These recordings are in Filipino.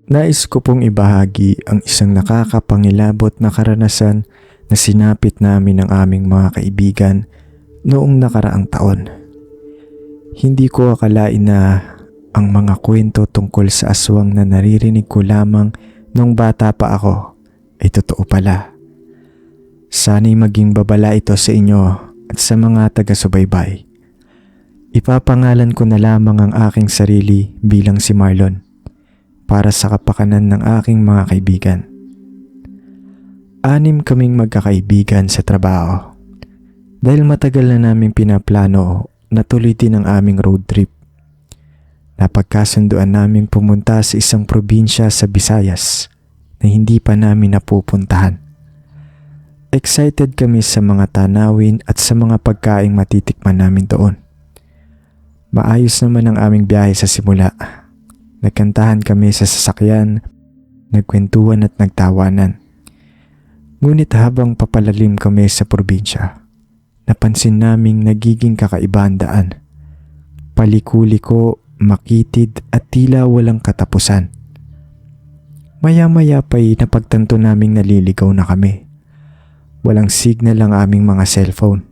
Nais ko pong ibahagi ang isang nakakapangilabot na karanasan na sinapit namin ng aming mga kaibigan noong nakaraang taon. Hindi ko akalain na ang mga kwento tungkol sa aswang na naririnig ko lamang nung bata pa ako ay totoo pala. Sana'y maging babala ito sa inyo at sa mga taga-subaybay. Ipapangalan ko na lamang ang aking sarili bilang si Marlon para sa kapakanan ng aking mga kaibigan. 6 kaming magkakaibigan sa trabaho. Dahil matagal na namin pinaplano na tuloy din ang aming road trip. Napagkasunduan naming pumunta sa isang probinsya sa Visayas na hindi pa namin napupuntahan. Excited kami sa mga tanawin at sa mga pagkaing matitikman namin doon. Maayos naman ang aming biyahe sa simula. Nagkantahan kami sa sasakyan, nagkwentuhan at nagtawanan. Ngunit habang papalalim kami sa probinsya, napansin naming nagiging kakaiba ang daan. Paliko-liko, makitid at tila walang katapusan. Maya-maya pa'y napagtanto naming naliligaw na kami. Walang signal ang aming mga cellphone,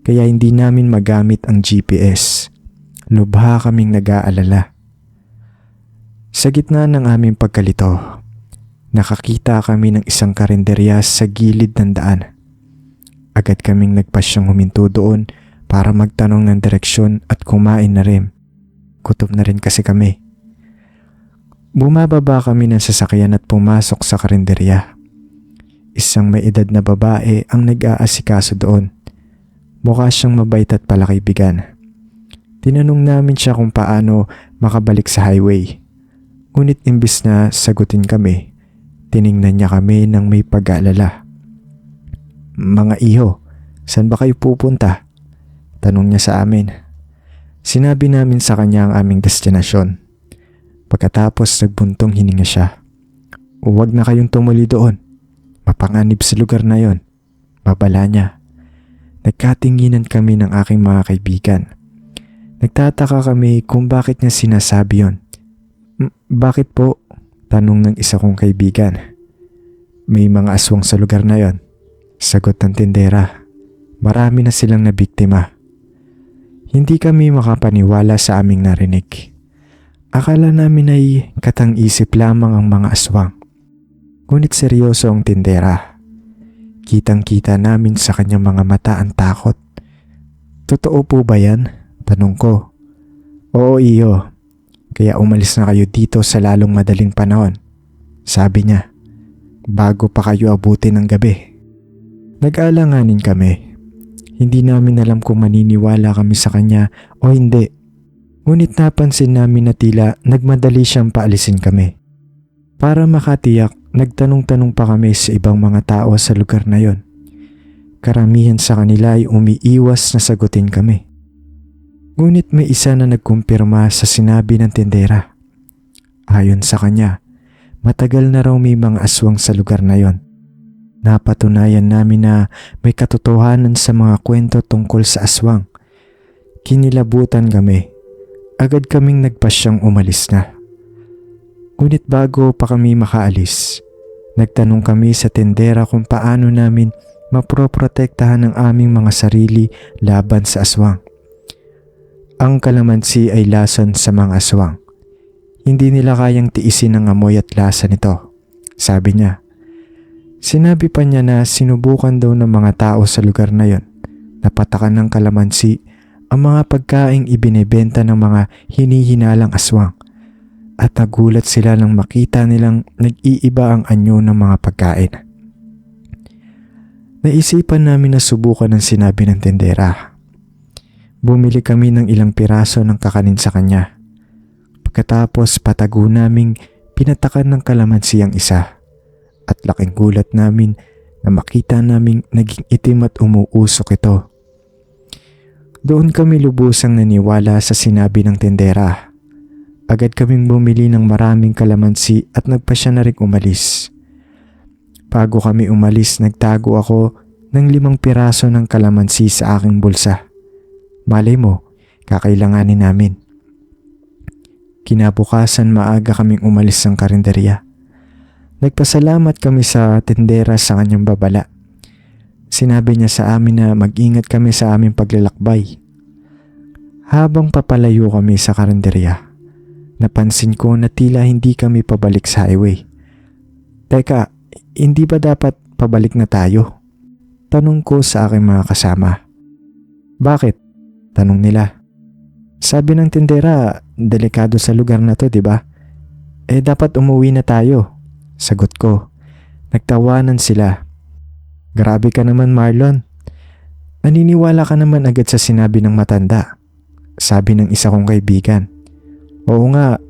kaya hindi namin magamit ang GPS. Lubha kaming nag-aalala. Sa gitna ng aming pagkalito, nakakita kami ng isang karinderya sa gilid ng daan. Agad kaming nagpasyang huminto doon para magtanong ng direksyon at kumain na rin. Gutom na rin kasi kami. Bumababa kami ng sasakyan at pumasok sa karinderya. Isang may edad na babae ang nag-aasikaso doon. Mukha siyang mabait at palakaibigan. Tinanong namin siya kung paano makabalik sa highway. Ngunit imbis na sagutin kami, tiningnan niya kami ng may pag-aalala. "Mga iho, saan ba kayo pupunta?" Tanong niya sa amin. Sinabi namin sa kanya ang aming destinasyon. Pagkatapos nagbuntong hininga siya. "Huwag na kayong tumuli doon. Mapanganib sa lugar na yon," babala niya. Nagkatinginan kami ng aking mga kaibigan. Nagtataka kami kung bakit niya sinasabi yon. "Bakit po?" tanong ng isa kong kaibigan. "May mga aswang sa lugar na yon," sagot ng tindera. "Marami na silang nabiktima." Hindi kami makapaniwala sa aming narinig. Akala namin ay katang-isip lamang ang mga aswang. Ngunit seryoso ang tindera. Kitang-kita namin sa kanyang mga mata ang takot. "Totoo po ba yan?" tanong ko. "Oo iyo, kaya umalis na kayo dito sa lalong madaling panahon," sabi niya, "bago pa kayo abutin ng gabi." Nag-alanganin kami. Hindi namin alam kung maniniwala kami sa kanya o hindi. Ngunit napansin namin na tila nagmadali siyang paalisin kami. Para makatiyak, nagtanong-tanong pa kami sa ibang mga tao sa lugar na yon. Karamihan sa kanila ay umiiwas na sagutin kami. Ngunit may isa na nagkumpirma sa sinabi ng tindera. Ayon sa kanya, matagal na raw may mga aswang sa lugar na yon. Napatunayan namin na may katotohanan sa mga kwento tungkol sa aswang. Kinilabutan kami. Agad kaming nagpasyang umalis na. Ngunit bago pa kami makaalis, nagtanong kami sa tindera kung paano namin maproprotektahan ang aming mga sarili laban sa aswang. Ang kalamansi ay lason sa mga aswang. Hindi nila kayang tiisin ang amoy at lasa nito, sabi niya. Sinabi pa niya na sinubukan daw ng mga tao sa lugar na yon na patakan ng kalamansi ang mga pagkaing ibinebenta ng mga hinihinalang aswang at nagulat sila nang makita nilang nag-iiba ang anyo ng mga pagkain. Naisipan namin na subukan ang sinabi ng tindera. Bumili kami ng ilang piraso ng kakanin sa kanya. Pagkatapos patago naming pinatakan ng kalamansi ang isa at laking gulat namin na makita naming naging itim at umuusok ito. Doon kami lubusang naniwala sa sinabi ng tindera. Agad kaming bumili ng maraming kalamansi at nagpasya na rin umalis. Bago kami umalis, nagtago ako ng 5 piraso ng kalamansi sa aking bulsa. Malay mo, kakailanganin namin. Kinabukasan maaga kaming umalis ng karinderya. Nagpasalamat kami sa tindera sa kanyang babala. Sinabi niya sa amin na mag-ingat kami sa aming paglalakbay. Habang papalayo kami sa karinderya, napansin ko na tila hindi kami pabalik sa highway. Teka, hindi ba dapat pabalik na tayo? Tanong ko sa aking mga kasama. Bakit? Tanong nila. Sabi ng tindera, delikado sa lugar na to, di ba? Dapat umuwi na tayo. Sagot ko. Nagtawanan sila. Grabe ka naman, Marlon. Naniniwala ka naman agad sa sinabi ng matanda. Sabi ng isa kong kaibigan. Oo nga.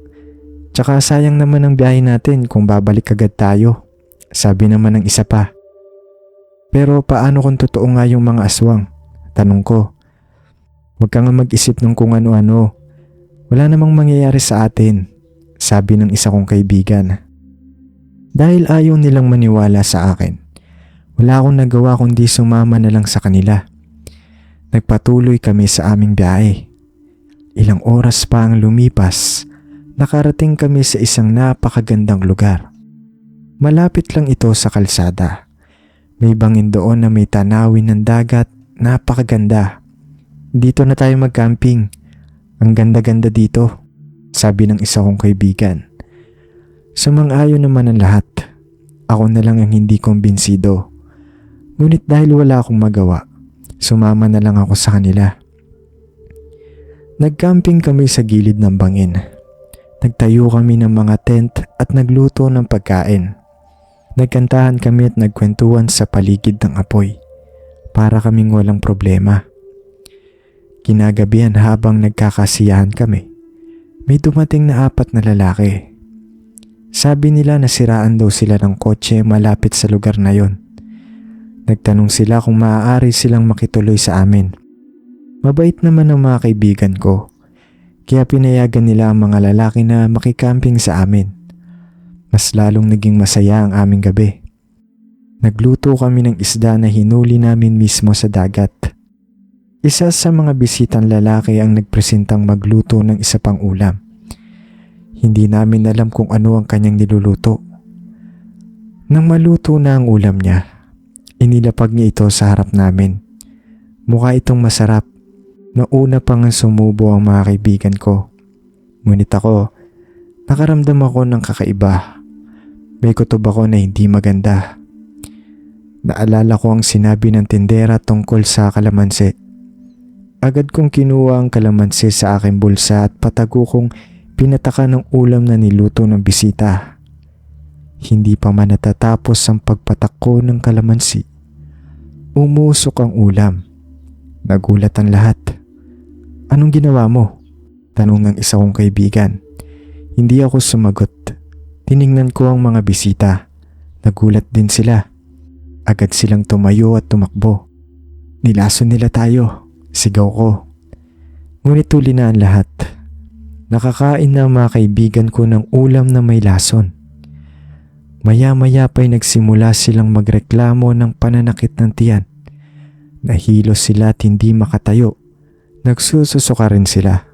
Tsaka sayang naman ang biyahe natin kung babalik agad tayo. Sabi naman ng isa pa. Pero paano kung totoo nga yung mga aswang? Tanong ko. Huwag ka nga mag-isip ng kung ano-ano. Wala namang mangyayari sa atin. Sabi ng isa kong kaibigan. Dahil ayaw nilang maniwala sa akin, wala akong nagawa kundi sumama na lang sa kanila. Nagpatuloy kami sa aming biyahe. Ilang oras pa ang lumipas, nakarating kami sa isang napakagandang lugar. Malapit lang ito sa kalsada. May bangin doon na may tanawin ng dagat, napakaganda. Dito na tayo mag-camping. Ang ganda-ganda dito, sabi ng isa kong kaibigan. Sumang-ayon naman ang lahat. Ako na lang ang hindi kumbinsido. Ngunit dahil wala akong magawa, sumama na lang ako sa kanila. Nag-camping kami sa gilid ng bangin. Nagtayo kami ng mga tent at nagluto ng pagkain. Nagkantahan kami at nagkwentuhan sa paligid ng apoy. Para kaming walang problema. Kinagabihan habang nagkakasiyahan kami, may dumating na 4 na lalaki. Sabi nila nasiraan daw sila ng kotse malapit sa lugar na yon. Nagtanong sila kung maaari silang makituloy sa amin. Mabait naman ang mga kaibigan ko, kaya pinayagan nila ang mga lalaki na makikamping sa amin. Mas lalong naging masaya ang aming gabi. Nagluto kami ng isda na hinuli namin mismo sa dagat. Isa sa mga bisitang lalaki ang nagpresentang magluto ng isa pang ulam. Hindi namin alam kung ano ang kanyang niluluto. Nang maluto na ang ulam niya, inilapag niya ito sa harap namin. Mukha itong masarap. Nauna pang sumubo ang mga kaibigan ko. Ngunit ako, nakaramdam ako ng kakaiba. May kutob ako na hindi maganda. Naalala ko ang sinabi ng tindera tungkol sa kalamansi. Agad kong kinuha ang kalamansi sa aking bulsa at patago kong pinataka ng ulam na niluto ng bisita. Hindi pa man natatapos ang pagpatak ko ng kalamansi, umusok ang ulam. Nagulat ang lahat. Anong ginawa mo? Tanong ng isa kong kaibigan. Hindi ako sumagot. Tiningnan ko ang mga bisita. Nagulat din sila. Agad silang tumayo at tumakbo. Nilason nila tayo. Sigaw ko. Ngunit tuli na ang lahat. Nakakain na ang mga kaibigan ko ng ulam na may lason. Maya-maya pa'y nagsimula silang magreklamo ng pananakit ng tiyan. Nahilos sila at hindi makatayo. Nagsususuka rin sila.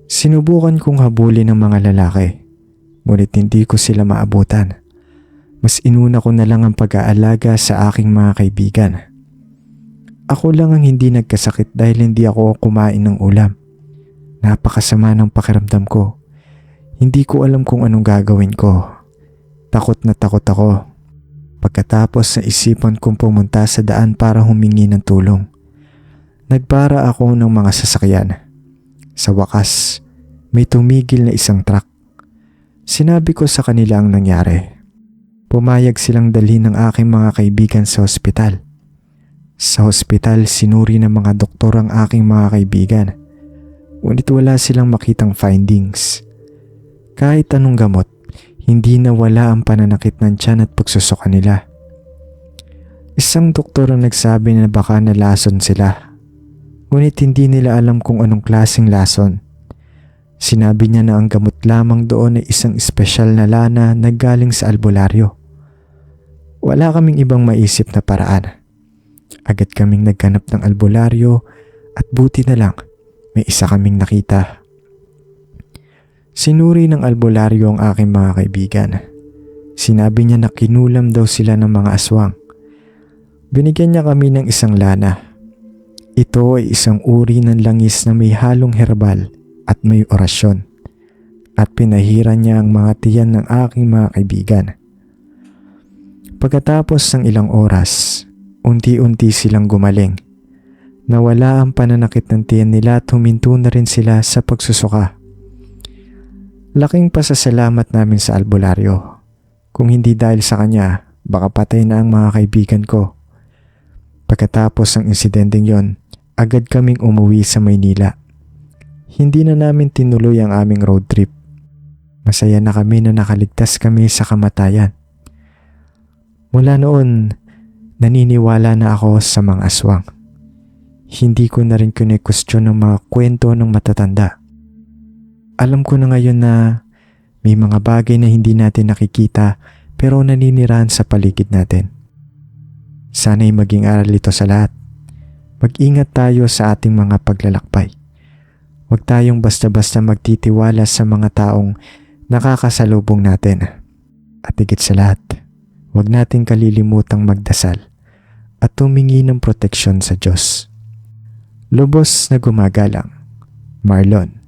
Sinubukan kong habulin ng mga lalaki. Ngunit hindi ko sila maabutan. Mas inuna ko na lang ang pag-aalaga sa aking mga kaibigan. Ako lang ang hindi nagkasakit dahil hindi ako kumain ng ulam. Napakasama ng pakiramdam ko. Hindi ko alam kung anong gagawin ko. Takot na takot ako. Pagkatapos naisipan kong pumunta sa daan para humingi ng tulong. Nagpara ako ng mga sasakyan. Sa wakas, may tumigil na isang truck. Sinabi ko sa kanila ang nangyari. Pumayag silang dalhin ng aking mga kaibigan sa ospital. Sa ospital, sinuri ng mga doktor ang aking mga kaibigan. Ngunit wala silang makitang findings. Kahit anong gamot, hindi nawala ang pananakit ng tiyan at pagsusuka nila. Isang doktor ang nagsabi na baka nalason sila. Ngunit hindi nila alam kung anong klaseng lason. Sinabi niya na ang gamot lamang doon ay isang espesyal na lana na galing sa albularyo. Wala kaming ibang maisip na paraan. Agad kaming naghanap ng albularyo at buti na lang may isa kaming nakita. Sinuri ng albularyo ang aking mga kaibigan. Sinabi niya na kinulam daw sila ng mga aswang. Binigyan niya kami ng isang lana. Ito ay isang uri ng langis na may halong herbal at may orasyon. At pinahiran niya ang mga tiyan ng aking mga kaibigan. Pagkatapos ng ilang oras, unti-unti silang gumaling. Nawala ang pananakit ng tiyan nila at huminto na rin sila sa pagsusuka. Laking pasasalamat namin sa albularyo. Kung hindi dahil sa kanya, baka patay na ang mga kaibigan ko. Pagkatapos ng insidenteng yon, agad kaming umuwi sa Maynila. Hindi na namin tinuloy ang aming road trip. Masaya na kami na nakaligtas kami sa kamatayan. Mula noon, naniniwala na ako sa mga aswang. Hindi ko na rin kine-question ng mga kwento ng matatanda. Alam ko na ngayon na may mga bagay na hindi natin nakikita pero naninirahan sa paligid natin. Sana'y maging aral ito sa lahat. Mag-ingat tayo sa ating mga paglalakbay. Huwag tayong basta-basta magtitiwala sa mga taong nakakasalubong natin. At higit sa lahat, huwag nating kalilimutang magdasal at humingi ng proteksyon sa Diyos. Lubos na gumagalang, Marlon.